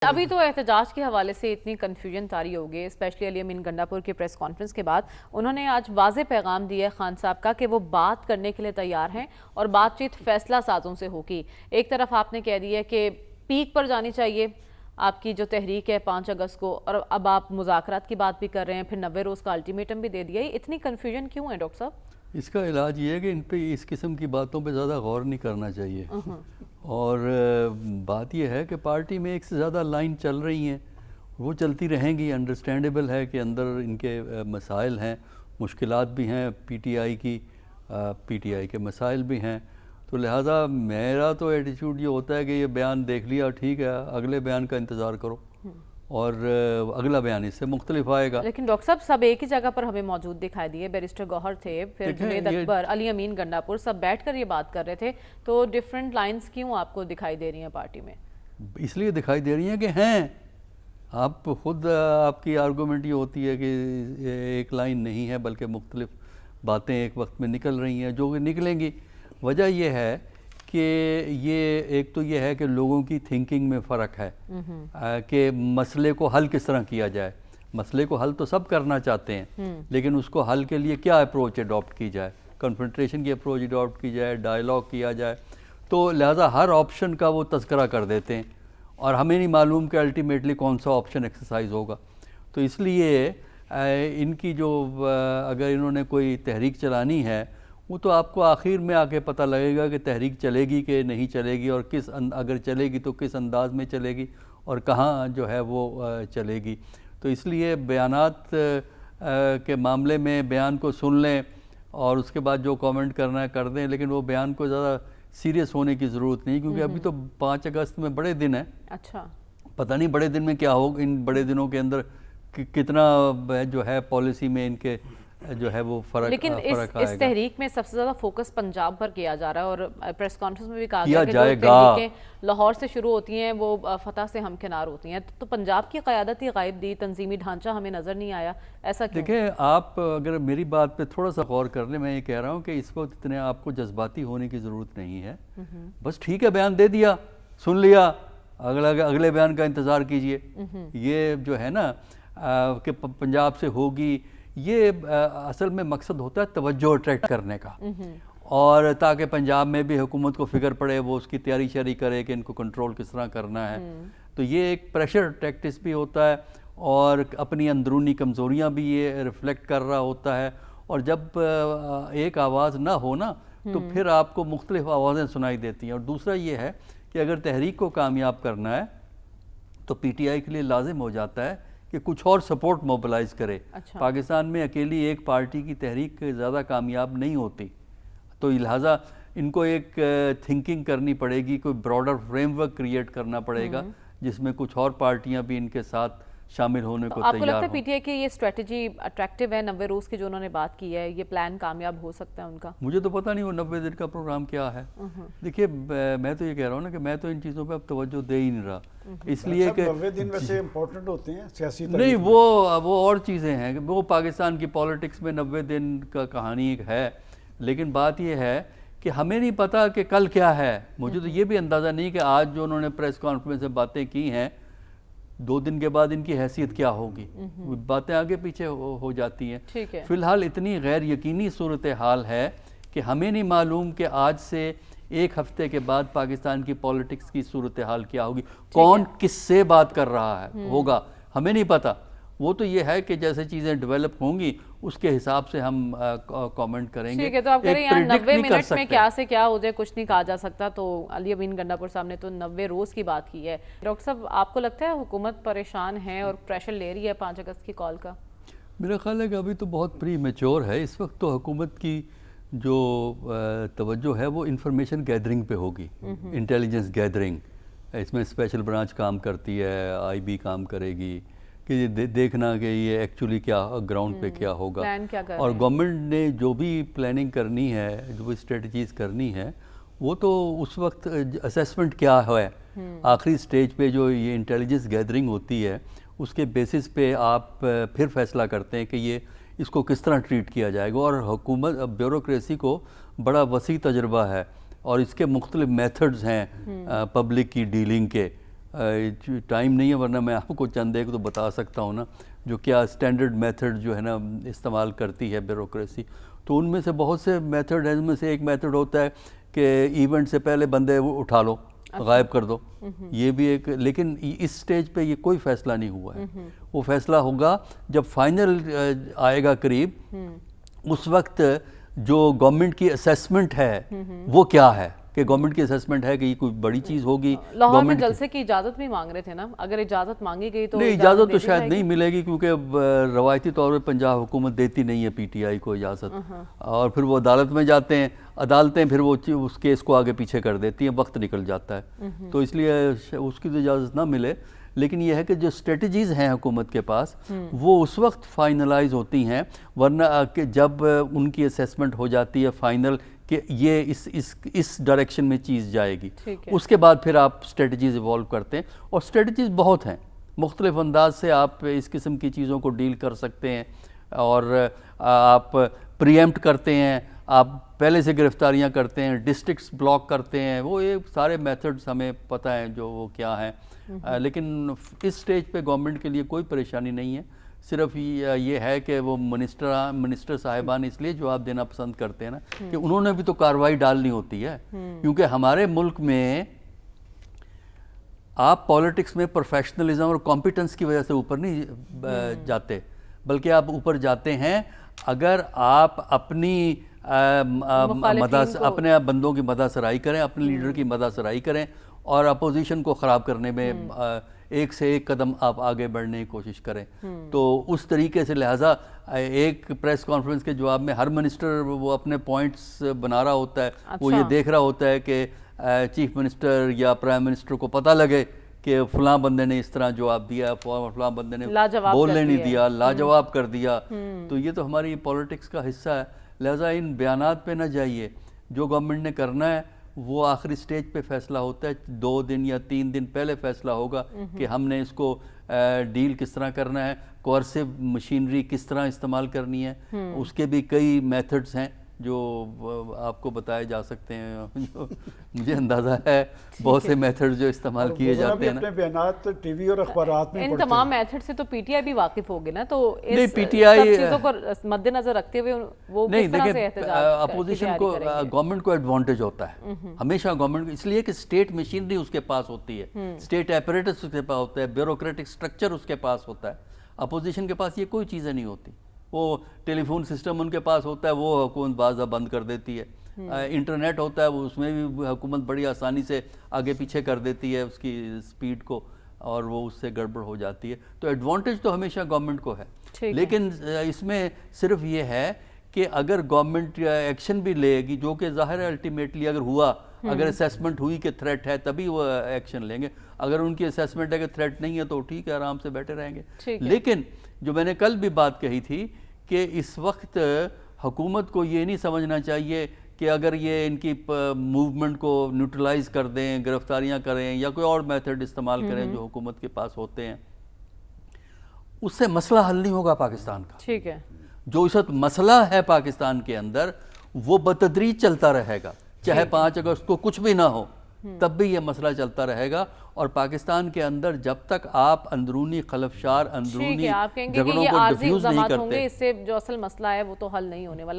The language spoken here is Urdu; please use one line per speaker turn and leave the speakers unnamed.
ابھی تو احتجاج کے حوالے سے اتنی کنفیوژن طاری ہو گئی، اسپیشلی علی امین گنڈا پور کی پریس کانفرنس کے بعد انہوں نے آج واضح پیغام دیا ہے خان صاحب کا کہ وہ بات کرنے کے لیے تیار ہیں اور بات چیت فیصلہ سازوں سے ہوگی۔ ایک طرف آپ نے کہہ دیا کہ پیک پر جانی چاہیے آپ کی جو تحریک ہے 5 اگست کو، اور اب آپ مذاکرات کی بات بھی کر رہے ہیں، پھر 90 روز کا الٹیمیٹم بھی دے دیا۔ اتنی کنفیوژن کیوں ہے ڈاکٹر صاحب؟
اس کا علاج یہ ہے کہ ان پہ اس قسم کی باتوں پہ زیادہ غور نہیں کرنا چاہیے، اور بات یہ ہے کہ پارٹی میں ایک سے زیادہ لائن چل رہی ہیں، وہ چلتی رہیں گی۔ انڈرسٹینڈیبل ہے کہ اندر ان کے مسائل ہیں، مشکلات بھی ہیں، پی ٹی آئی کے مسائل بھی ہیں، تو لہٰذا میرا تو ایٹیچیوڈ یہ ہوتا ہے کہ یہ بیان دیکھ لیا ٹھیک ہے، اگلے بیان کا انتظار کرو اور اگلا بیان اس سے مختلف آئے گا۔
لیکن ڈاکٹر صاحب سب ایک ہی جگہ پر ہمیں موجود دکھائی دیے، بیرسٹر گوہر تھے، پھر جنید اکبر، علی امین گنڈا پور، سب بیٹھ کر یہ بات کر رہے تھے، تو ڈیفرنٹ لائنز کیوں آپ کو دکھائی دے رہی ہیں پارٹی میں؟
اس لیے دکھائی دے رہی ہیں کہ ہیں آپ خود، آپ کی آرگومنٹ یہ ہوتی ہے کہ ایک لائن نہیں ہے بلکہ مختلف باتیں ایک وقت میں نکل رہی ہیں، جو کہ نکلیں گی۔ وجہ یہ ہے کہ یہ ایک تو یہ ہے کہ لوگوں کی تھنکنگ میں فرق ہے کہ مسئلے کو حل کس طرح کیا جائے۔ مسئلے کو حل تو سب کرنا چاہتے ہیں، لیکن اس کو حل کے لیے کیا اپروچ اڈاپٹ کی جائے، کنفرنٹریشن کی اپروچ اڈاپٹ کی جائے، ڈائیلاگ کیا جائے، تو لہٰذا ہر آپشن کا وہ تذکرہ کر دیتے ہیں، اور ہمیں نہیں معلوم کہ الٹیمیٹلی کون سا آپشن ایکسرسائز ہوگا۔ تو اس لیے ان کی جو اگر انہوں نے کوئی تحریک چلانی ہے، وہ تو آپ کو آخر میں آ کے پتہ لگے گا کہ تحریک چلے گی کہ نہیں چلے گی، اور اگر چلے گی تو کس انداز میں چلے گی اور کہاں جو ہے وہ چلے گی۔ تو اس لیے بیانات کے معاملے میں بیان کو سن لیں اور اس کے بعد جو کامنٹ کرنا ہے کر دیں، لیکن وہ بیان کو زیادہ سیریس ہونے کی ضرورت نہیں، کیونکہ ابھی تو 5 اگست میں بڑے دن ہیں۔
اچھا،
پتہ نہیں بڑے دن میں کیا ہوگا، ان بڑے دنوں کے اندر کتنا جو ہے پالیسی میں ان کے جو ہے وہ فرق آئے گا۔
لیکن اس تحریک میں سب سے زیادہ فوکس پنجاب پر کیا جا رہا ہے، اور پریس کانفرنس میں بھی کہا گیا کہ جو تحریکیں لاہور سے شروع ہوتی ہیں وہ فتح سے ہمکنار ہوتی ہیں، تو پنجاب کی قیادت ہی غائب دی، تنظیمی ڈھانچہ ہمیں نظر نہیں آیا، ایسا کیوں؟
دیکھیں، آپ اگر میری بات پہ تھوڑا سا غور کر لیں، میں یہ کہہ رہا ہوں کہ اس وقت اتنے آپ کو جذباتی ہونے کی ضرورت نہیں ہے۔ بس ٹھیک ہے، بیان دے دیا، سن لیا، اگلے بیان کا انتظار کیجئے۔ یہ جو ہے نا کہ پنجاب سے ہوگی، یہ اصل میں مقصد ہوتا ہے توجہ اٹریکٹ کرنے کا، اور تاکہ پنجاب میں بھی حکومت کو فکر پڑے، وہ اس کی تیاری شیاری کرے کہ ان کو کنٹرول کس طرح کرنا ہے۔ تو یہ ایک پریشر ٹیکٹس بھی ہوتا ہے، اور اپنی اندرونی کمزوریاں بھی یہ ریفلیکٹ کر رہا ہوتا ہے، اور جب ایک آواز نہ ہو نا تو پھر آپ کو مختلف آوازیں سنائی دیتی ہیں۔ اور دوسرا یہ ہے کہ اگر تحریک کو کامیاب کرنا ہے تو پی ٹی آئی کے لیے لازم ہو جاتا ہے کہ کچھ اور سپورٹ موبلائز کرے۔ پاکستان میں اکیلی ایک پارٹی کی تحریک زیادہ کامیاب نہیں ہوتی، تو لہٰذا ان کو ایک تھنکنگ کرنی پڑے گی، کوئی براڈر فریم ورک کریٹ کرنا پڑے گا جس میں کچھ اور پارٹیاں بھی ان کے ساتھ شامل ہونے کو تیار ہوں۔
آپ کو لگتا ہے پی ٹی آئی کی یہ اسٹریٹجی اٹریکٹیو ہے؟ 90 روز کی جو انہوں نے بات کی ہے، یہ پلان کامیاب ہو سکتا ہے ان کا؟
مجھے تو پتہ نہیں وہ 90 دن کا پروگرام کیا ہے۔ دیکھیے، میں تو یہ کہہ رہا ہوں نا کہ میں تو ان چیزوں پہ اب توجہ دے ہی نہیں رہا، اس لیے کہ
90 دن ویسے امپورٹنٹ ہوتے ہیں سیاسی
نہیں، وہ اور چیزیں ہیں، وہ پاکستان کی پالیٹکس میں 90 دن کا کہانی ایک ہے، لیکن بات یہ ہے کہ ہمیں نہیں پتا کہ کل کیا ہے۔ مجھے تو یہ بھی اندازہ نہیں کہ آج جو انہوں نے پریس کانفرنس میں باتیں کی ہیں، 2 دن کے بعد ان کی حیثیت کیا ہوگی، باتیں آگے پیچھے ہو جاتی ہیں۔ فی الحال اتنی غیر یقینی صورتحال ہے کہ ہمیں نہیں معلوم کہ آج سے 1 ہفتے کے بعد پاکستان کی پالیٹکس کی صورتحال کیا ہوگی، کون کس سے بات کر رہا ہوگا، ہمیں نہیں پتا۔ وہ تو یہ ہے کہ جیسے چیزیں ڈیولپ ہوں گی اس کے حساب سے ہم کامنٹ کریں گے۔
ٹھیک ہے، تو آپ کہہ رہے ہیں یہاں 90 منٹ میں کیا سے کیا ہو جائے کچھ نہیں کہا جا سکتا، تو علی امین گنڈا پور صاحب نے تو 90 روز کی بات کی ہے۔ ڈاکٹر صاحب، آپ کو لگتا ہے حکومت پریشان ہے اور پریشر لے رہی ہے 5 اگست کی کال کا؟
میرا خیال ہے کہ ابھی تو بہت پری میچور ہے، اس وقت تو حکومت کی جو توجہ ہے وہ انفارمیشن گیدرنگ پہ ہوگی، انٹیلیجنس گیدرنگ۔ اس میں اسپیشل برانچ کام کرتی ہے، آئی بی کام کرے گی کہ دیکھنا کہ یہ ایکچولی کیا گراؤنڈ پہ کیا ہوگا، اور گورنمنٹ نے جو بھی پلاننگ کرنی ہے، جو بھی اسٹریٹجیز کرنی ہے، وہ تو اس وقت اسیسمنٹ کیا ہے، آخری سٹیج پہ جو یہ انٹیلیجنس گیدرنگ ہوتی ہے اس کے بیسس پہ آپ پھر فیصلہ کرتے ہیں کہ یہ اس کو کس طرح ٹریٹ کیا جائے گا۔ اور حکومت بیوروکریسی کو بڑا وسیع تجربہ ہے، اور اس کے مختلف میتھڈز ہیں پبلک کی ڈیلنگ کے، ٹائم نہیں ہے ورنہ میں آپ کو چند ایک تو بتا سکتا ہوں نا جو کیا اسٹینڈرڈ میتھڈ جو ہے نا استعمال کرتی ہے بیوروکریسی. تو ان میں سے بہت سے میتھڈ ہیں. ان میں سے ایک میتھڈ ہوتا ہے کہ ایونٹ سے پہلے بندے وہ اٹھا لو, غائب کر دو. یہ بھی ایک, لیکن اس سٹیج پہ یہ کوئی فیصلہ نہیں ہوا ہے. وہ فیصلہ ہوگا جب فائنل آئے گا قریب, اس وقت جو گورنمنٹ کی اسیسمنٹ ہے وہ کیا ہے, کہ گورنمنٹ کی اسیسمنٹ ہے کہ یہ کوئی بڑی چیز ہوگی.
لاہور میں جلسے کی اجازت بھی مانگ رہے تھے نا, اگر اجازت مانگی گئی تو
نہیں, اجازت تو شاید نہیں ملے گی کیونکہ روایتی طور پہ پنجاب حکومت دیتی نہیں ہے پی ٹی آئی کو اجازت, اور پھر وہ عدالت میں جاتے ہیں, عدالتیں پھر وہ اس کیس کو آگے پیچھے کر دیتی ہیں, وقت نکل جاتا ہے. تو اس لیے اس کی تو اجازت نہ ملے. لیکن یہ ہے کہ جو اسٹریٹجیز ہیں حکومت کے پاس وہ اس وقت فائنلائز ہوتی ہیں, ورنہ کہ جب ان کی اسیسمنٹ ہو جاتی ہے فائنل کہ یہ اس ڈائریکشن میں چیز جائے گی, اس کے بعد پھر آپ اسٹریٹجیز ایوالو کرتے ہیں. اور اسٹریٹجیز بہت ہیں, مختلف انداز سے آپ اس قسم کی چیزوں کو ڈیل کر سکتے ہیں. اور آپ پریمپٹ کرتے ہیں, آپ پہلے سے گرفتاریاں کرتے ہیں, ڈسٹرکٹس بلاک کرتے ہیں, وہ یہ سارے میتھڈز ہمیں پتہ ہیں جو وہ کیا ہیں. لیکن اس سٹیج پہ گورنمنٹ کے لیے کوئی پریشانی نہیں ہے. صرف یہ ہے کہ وہ منسٹر صاحبان اس لیے جواب دینا پسند کرتے ہیں نا کہ انہوں نے بھی تو کارروائی ڈالنی ہوتی ہے. کیونکہ ہمارے ملک میں آپ پالیٹکس میں پروفیشنلزم اور کمپیٹنس کی وجہ سے اوپر نہیں جاتے, بلکہ آپ اوپر جاتے ہیں اگر آپ اپنی اپنے بندوں کی مدح سرائی کریں, اپنے لیڈر کی مدح سرائی کریں, اور اپوزیشن کو خراب کرنے میں ایک سے ایک قدم آپ آگے بڑھنے کی کوشش کریں. تو اس طریقے سے لہٰذا ایک پریس کانفرنس کے جواب میں ہر منسٹر وہ اپنے پوائنٹس بنا رہا ہوتا ہے. وہ یہ دیکھ رہا ہوتا ہے کہ چیف منسٹر یا پرائم منسٹر کو پتہ لگے کہ فلاں بندے نے اس طرح جواب دیا, فلاں بندے نے بولنے نہیں دیا, لاجواب کر دیا. تو یہ تو ہماری پالیٹکس کا حصہ ہے. لہٰذا ان بیانات پہ نہ جائیے. جو گورنمنٹ نے کرنا ہے وہ آخری سٹیج پہ فیصلہ ہوتا ہے, 2 دن یا 3 دن پہلے فیصلہ ہوگا کہ ہم نے اس کو ڈیل کس طرح کرنا ہے, کوئرسو مشینری کس طرح استعمال کرنی ہے. اس کے بھی کئی میتھڈز ہیں جو آپ کو بتائے جا سکتے ہیں. مجھے اندازہ ہے بہت سے میتھڈ جو استعمال کیے جاتے ہیں نا.
اپنے بیانات ٹی وی اور اخبارات میں
ان تمام میتھڈ سے تو پی ٹی آئی بھی واقف ہوگی نا, تو اس
پی ٹی آئی
چیزوں کو مد نظر رکھتے ہوئے وہ کس طرح سے احتجاج
اپوزیشن کو گورنمنٹ کو ایڈوانٹیج ہوتا ہے ہمیشہ گورنمنٹ کو, اس لیے کہ اسٹیٹ مشینری اس کے پاس ہوتی ہے, اسٹیٹ ایپریٹس اس کے پاس ہوتا ہے, بیوروکریٹک سٹرکچر اس کے پاس ہوتا ہے. اپوزیشن کے پاس یہ کوئی چیزیں نہیں ہوتی. وہ ٹیلی فون سسٹم ان کے پاس ہوتا ہے, وہ حکومت بعض بند کر دیتی ہے. انٹرنیٹ ہوتا ہے, وہ اس میں بھی حکومت بڑی آسانی سے آگے پیچھے کر دیتی ہے اس کی سپیڈ کو, اور وہ اس سے گڑبڑ ہو جاتی ہے. تو ایڈوانٹیج تو ہمیشہ گورنمنٹ کو ہے. لیکن اس میں صرف یہ ہے کہ اگر گورنمنٹ ایکشن بھی لے گی, جو کہ ظاہر ہے الٹیمیٹلی اگر ہوا, اگر اسیسمنٹ ہوئی کہ تھریٹ ہے تبھی وہ ایکشن لیں گے. اگر ان کی اسیسمنٹ ہے کہ تھریٹ نہیں ہے تو ٹھیک ہے, آرام سے بیٹھے رہیں گے. لیکن جو میں نے کل بھی بات کہی تھی کہ اس وقت حکومت کو یہ نہیں سمجھنا چاہیے کہ اگر یہ ان کی موومنٹ کو نیوٹرلائز کر دیں, گرفتاریاں کریں یا کوئی اور میتھڈ استعمال کریں جو حکومت کے پاس ہوتے ہیں, اس سے مسئلہ حل نہیں ہوگا پاکستان کا.
ٹھیک ہے,
جو اس وقت مسئلہ ہے پاکستان کے اندر وہ بتدریج چلتا رہے گا, چاہے 5 اگست کو کچھ بھی نہ ہو تب بھی یہ مسئلہ چلتا رہے گا. اور پاکستان کے اندر جب تک آپ اندرونی خلفشار, اندرونی جھگڑوں کو ڈیفیوز نہیں کرتے,
اس سے جو اصل مسئلہ ہے وہ تو حل نہیں ہونے والا.